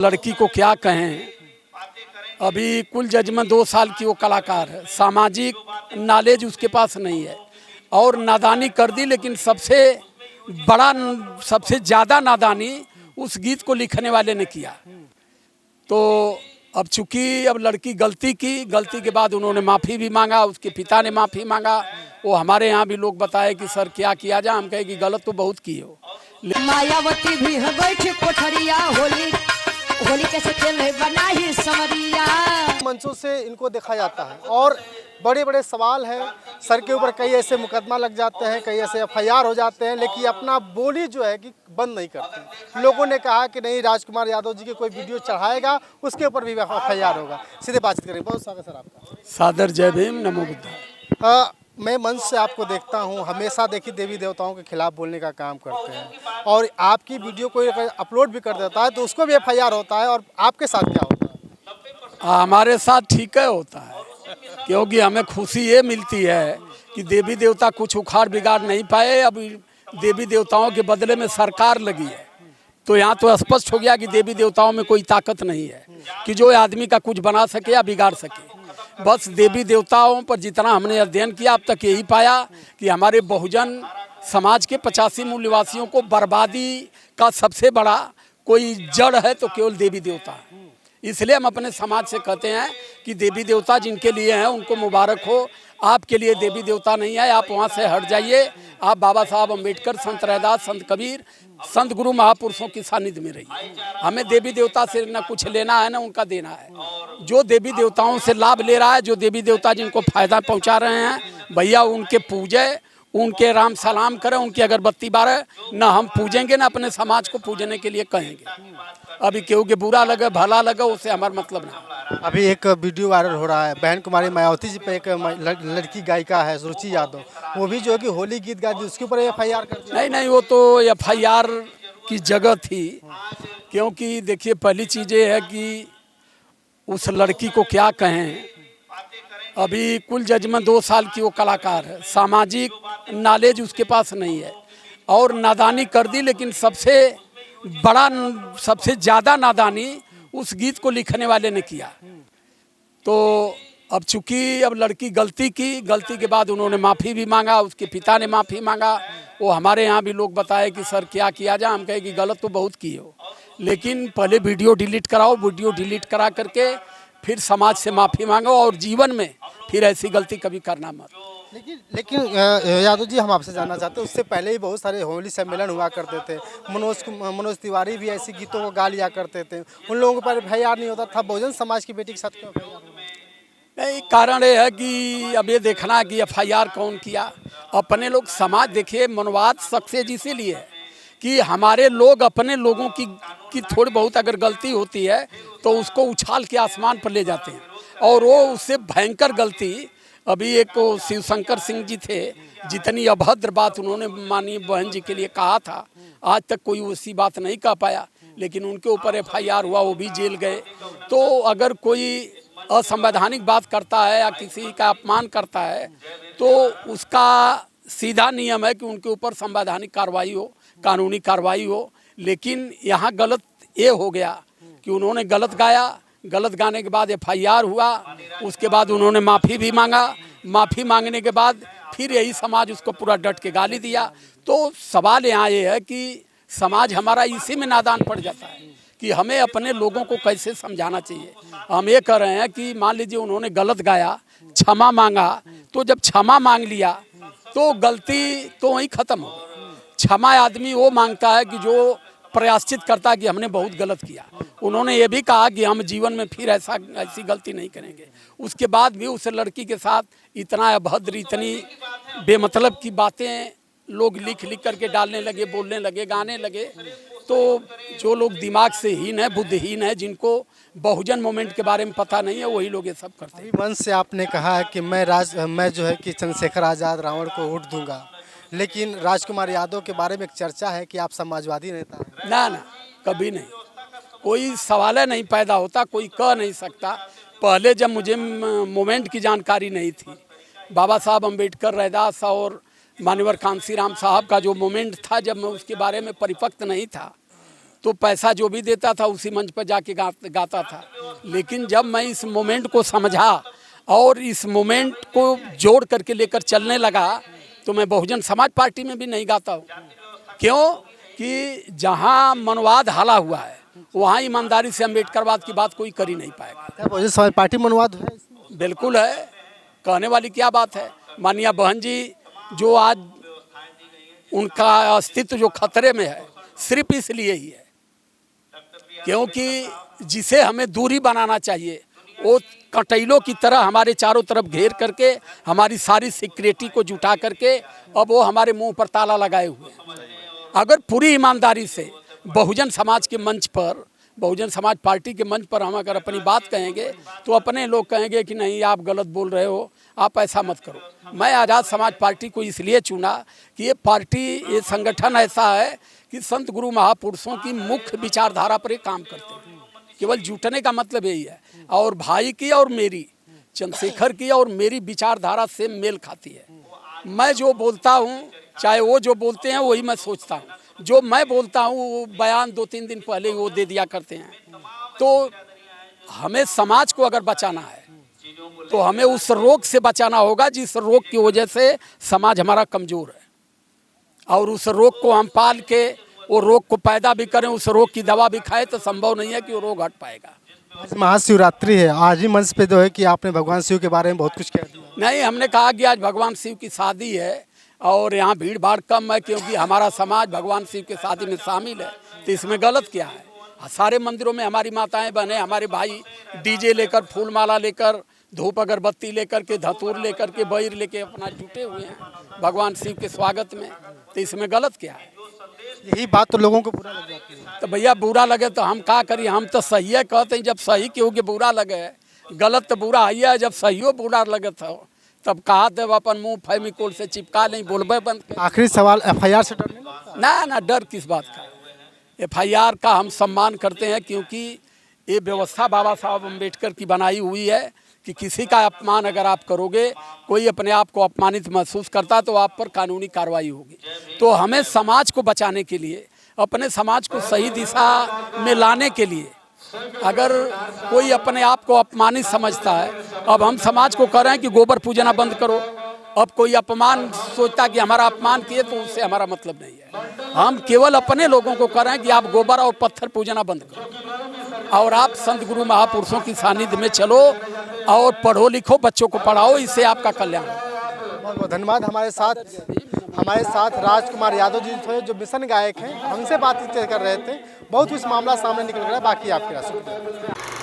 लड़की को क्या कहें, अभी कुल जजमें 2 साल की वो कलाकार है, सामाजिक नॉलेज उसके पास नहीं है और नादानी कर दी। लेकिन सबसे ज़्यादा नादानी उस गीत को लिखने वाले ने किया। तो अब चूंकि अब लड़की गलती के बाद उन्होंने माफ़ी भी मांगा, उसके पिता ने माफ़ी मांगा। वो हमारे यहाँ भी लोग बताए कि सर क्या किया जाए, हम कहे कि गलत तो बहुत की हो। मायावती भी है बैठी कोठरिया, होली कैसे खेले बना ही समरिया। मंचों से इनको देखा जाता है और बड़े बड़े सवाल हैं। सर के ऊपर कई ऐसे मुकदमा लग जाते हैं, कई ऐसे FIR हो जाते हैं, लेकिन अपना बोली जो है कि बंद नहीं करते। लोगों ने कहा कि नहीं, राजकुमार यादव जी के कोई वीडियो चढ़ाएगा उसके ऊपर भी FIR होगा। सीधे बातचीत करें। बहुत स्वागत सर आपका। सादर जय भीम, नमो बुद्धाय। मैं मंच से आपको देखता हूं, हमेशा देखिए देवी देवताओं के खिलाफ बोलने का काम करते हैं और आपकी वीडियो कोई अगर अपलोड भी कर देता है तो उसको भी FIR होता है। और आपके साथ क्या होता है? हमारे साथ ठीक है होता है, क्योंकि हमें खुशी ये मिलती है कि देवी देवता कुछ उखाड़ बिगाड़ नहीं पाए। अब देवी देवताओं के बदले में सरकार लगी है, तो यहाँ तो स्पष्ट हो गया कि देवी देवताओं में कोई ताकत नहीं है कि जो आदमी का कुछ बना सके या बिगाड़ सके। बस देवी देवताओं पर जितना हमने अध्ययन किया अब तक यही पाया कि हमारे बहुजन समाज के 85 मूल्यवासियों को बर्बादी का सबसे बड़ा कोई जड़ है तो केवल देवी देवता है। इसलिए हम अपने समाज से कहते हैं कि देवी देवता जिनके लिए हैं उनको मुबारक हो। आपके लिए देवी देवता नहीं है, आप वहाँ से हट जाइए। आप बाबा साहब अम्बेडकर, संत रैदास, संत कबीर, संत गुरु महापुरुषों की सानिध्य में रहिए। हमें देवी देवता से न कुछ लेना है न उनका देना है। जो देवी देवताओं से लाभ ले रहा है, जो देवी देवता जिनको फायदा पहुँचा रहे हैं, भैया उनके पूजे, उनके राम सलाम करें, उनकी अगरबत्ती बारे। न हम पूजेंगे न अपने समाज को पूजने के लिए कहेंगे। अभी केहू के बुरा लगे भला लगे उससे हमारा मतलब नहीं। अभी एक वीडियो वायरल हो रहा है, बहन कुमारी मायावती जी पे एक लड़की गायिका है रुचि यादव, वो भी जो है कि होली गीत गा दी, उसके ऊपर FIR कर दिया। नहीं, वो तो FIR की जगह थी। क्योंकि देखिए, पहली चीज़ ये है कि उस लड़की को क्या कहें, अभी कुल जजमें 2 साल की वो कलाकार है, सामाजिक नॉलेज उसके पास नहीं है और नादानी कर दी। लेकिन सबसे ज़्यादा नादानी उस गीत को लिखने वाले ने किया। तो अब चूंकि अब लड़की गलती के बाद उन्होंने माफ़ी भी मांगा, उसके पिता ने माफ़ी मांगा। वो हमारे यहाँ भी लोग बताए कि सर क्या किया जाए, हम कहे कि गलत तो बहुत की हो, लेकिन पहले वीडियो डिलीट कराओ। वीडियो डिलीट करा करके फिर समाज से माफ़ी मांगो और जीवन में फिर ऐसी गलती कभी करना मत। लेकिन यादव जी, हम आपसे जानना चाहते हैं, उससे पहले ही बहुत सारे होली सम्मेलन हुआ करते थे। मनोज तिवारी भी ऐसी गीतों को गा लिया करते थे, उन लोगों पर FIR नहीं होता था। बहुजन समाज की बेटी के साथ क्यों FIR? नहीं, कारण ये है कि अब ये देखना है कि FIR कौन किया। अपने लोग समाज, देखिए, मनवाद सक्सेस इसीलिए है कि हमारे लोग अपने लोगों की थोड़ी बहुत अगर गलती होती है तो उसको उछाल के आसमान पर ले जाते हैं। और वो उससे भयंकर गलती, अभी एक शिवशंकर सिंह जी थे, जितनी अभद्र बात उन्होंने माननीय बहन जी के लिए कहा था, आज तक कोई वैसी बात नहीं कह पाया। लेकिन उनके ऊपर FIR हुआ, वो भी जेल गए। तो अगर कोई असंवैधानिक बात करता है या किसी का अपमान करता है तो उसका सीधा नियम है कि उनके ऊपर संवैधानिक कार्रवाई हो, कानूनी कार्रवाई हो। लेकिन यहाँ गलत ये हो गया कि उन्होंने गलत गाया, गलत गाने के बाद FIR हुआ, उसके बाद उन्होंने माफ़ी भी मांगा। माफ़ी मांगने के बाद फिर यही समाज उसको पूरा डट के गाली दिया। तो सवाल यहाँ ये है कि समाज हमारा इसी में नादान पड़ जाता है कि हमें अपने लोगों को कैसे समझाना चाहिए। हम ये कह रहे हैं कि मान लीजिए उन्होंने गलत गाया, क्षमा मांगा, तो जब क्षमा मांग लिया तो गलती तो वहीं ख़त्म हो। क्षमा आदमी वो मांगता है कि जो प्रयाश्चित करता है कि हमने बहुत गलत किया। उन्होंने ये भी कहा कि हम जीवन में फिर ऐसी गलती नहीं करेंगे। उसके बाद भी उस लड़की के साथ इतना अभद्र, इतनी बेमतलब की बातें लोग लिख करके डालने लगे, बोलने लगे, गाने लगे। तो जो लोग दिमाग से हीन है, बुद्धिहीन है, जिनको बहुजन मूवमेंट के बारे में पता नहीं है, वही लोग ये सब करते हैं। मंच से आपने कहा है कि मैं जो है कि चंद्रशेखर आज़ाद रावण को वोट दूंगा, लेकिन राजकुमार यादव के बारे में एक चर्चा है कि आप समाजवादी नेता हैं। ना, कभी नहीं, कोई सवाल नहीं पैदा होता, कोई कह नहीं सकता। पहले जब मुझे मूवमेंट की जानकारी नहीं थी, बाबा साहब अम्बेडकर, रैदास और माननीय कांसीराम साहब का जो मूवमेंट था, जब मैं उसके बारे में परिपक्व नहीं था, तो पैसा जो भी देता था उसी मंच पर जाके गाता था। लेकिन जब मैं इस मोमेंट को समझा और इस मोमेंट को जोड़ करके लेकर चलने लगा तो मैं बहुजन समाज पार्टी में भी नहीं गाता हूँ। क्यों कि जहाँ मनवाद हाला हुआ है वहाँ ईमानदारी से अम्बेडकरवाद की बात कोई कर ही नहीं पाएगा। क्या बहुजन समाज पार्टी मनवाद है इसमें? बिल्कुल है, कहने वाली क्या बात है। माननीय बहन जी जो आज उनका अस्तित्व जो खतरे में है सिर्फ इसलिए ही है क्योंकि जिसे हमें दूरी बनाना चाहिए वो कटैलों की तरह हमारे चारों तरफ घेर करके हमारी सारी सिक्योरिटी को जुटा करके अब वो हमारे मुंह पर ताला लगाए हुए हैं। अगर पूरी ईमानदारी से बहुजन समाज के मंच पर, बहुजन समाज पार्टी के मंच पर हम अगर अपनी बात कहेंगे तो अपने लोग कहेंगे कि नहीं आप गलत बोल रहे हो, आप ऐसा मत करो। मैं आज़ाद समाज पार्टी को इसलिए चुना कि ये पार्टी, ये संगठन ऐसा है कि संत गुरु महापुरुषों की मुख्य विचारधारा पर ये काम करते हैं। केवल जुटने का मतलब यही है और भाई की और मेरी, चंद्रशेखर की और मेरी विचारधारा से मेल खाती है। मैं जो बोलता हूँ चाहे वो जो बोलते हैं वही मैं सोचता हूँ। जो मैं बोलता हूँ वो बयान 2-3 दिन पहले वो दे दिया करते हैं। तो हमें समाज को अगर बचाना है तो हमें उस रोग से बचाना होगा जिस रोग की वजह से समाज हमारा कमज़ोर है और उस रोग को हम पाल के वो रोग को पैदा भी करें, उस रोग की दवा भी खाएं तो संभव नहीं है कि वो रोग हट पाएगा। आज महाशिवरात्रि है, आज ही मंच पे जो है कि आपने भगवान शिव के बारे में बहुत कुछ कह दिया। नहीं, हमने कहा कि आज भगवान शिव की शादी है और यहाँ भीड़ भाड़ कम है क्योंकि हमारा समाज भगवान शिव के शादी में शामिल है। तो इसमें गलत क्या है? सारे मंदिरों में हमारी माताएं बहनें, हमारे भाई डीजे लेकर, फूल माला लेकर, धूप अगरबत्ती लेकर के, धतूर लेकर के, बईर लेके अपना जुटे हुए हैं भगवान शिव के स्वागत में। तो इसमें गलत क्या है? यही बात तो लोगों को बुरा लग जाती है। तो भैया बुरा लगे तो हम क्या करिए? हम तो सही है कहते हैं। जब सही क्यों के बुरा लगे, गलत तो बुरा है। जब सही बुरा लगे तो तब कहा तब अपन मुंह फेविकोल से चिपका नहीं, बोलबे बंद कर। आखिरी सवाल, एफआईआर से डर नहीं लगता? ना, डर किस बात का? एफआईआर का हम सम्मान करते हैं क्योंकि ये व्यवस्था बाबा साहब अम्बेडकर की बनाई हुई है कि किसी का अपमान अगर आप करोगे, कोई अपने आप को अपमानित महसूस करता तो आप पर कानूनी कार्रवाई होगी। तो हमें समाज को बचाने के लिए, अपने समाज को सही दिशा में लाने के लिए अगर कोई अपने आप को अपमानित समझता है, अब हम समाज को कह रहे हैं कि गोबर पूजना बंद करो। अब कोई अपमान सोचता कि हमारा अपमान किए तो उससे हमारा मतलब नहीं है। हम केवल अपने लोगों को कह रहे हैं कि आप गोबर और पत्थर पूजना बंद करो और आप संत गुरु महापुरुषों की सानिध्य में चलो और पढ़ो लिखो, बच्चों को पढ़ाओ, इससे आपका कल्याण हो। बहुत बहुत धन्यवाद। हमारे साथ राजकुमार यादव जी थे जो मिशन गायक हैं, हमसे बातचीत कर रहे थे। बहुत कुछ मामला सामने निकल गया, बाकी आपके रास्ते।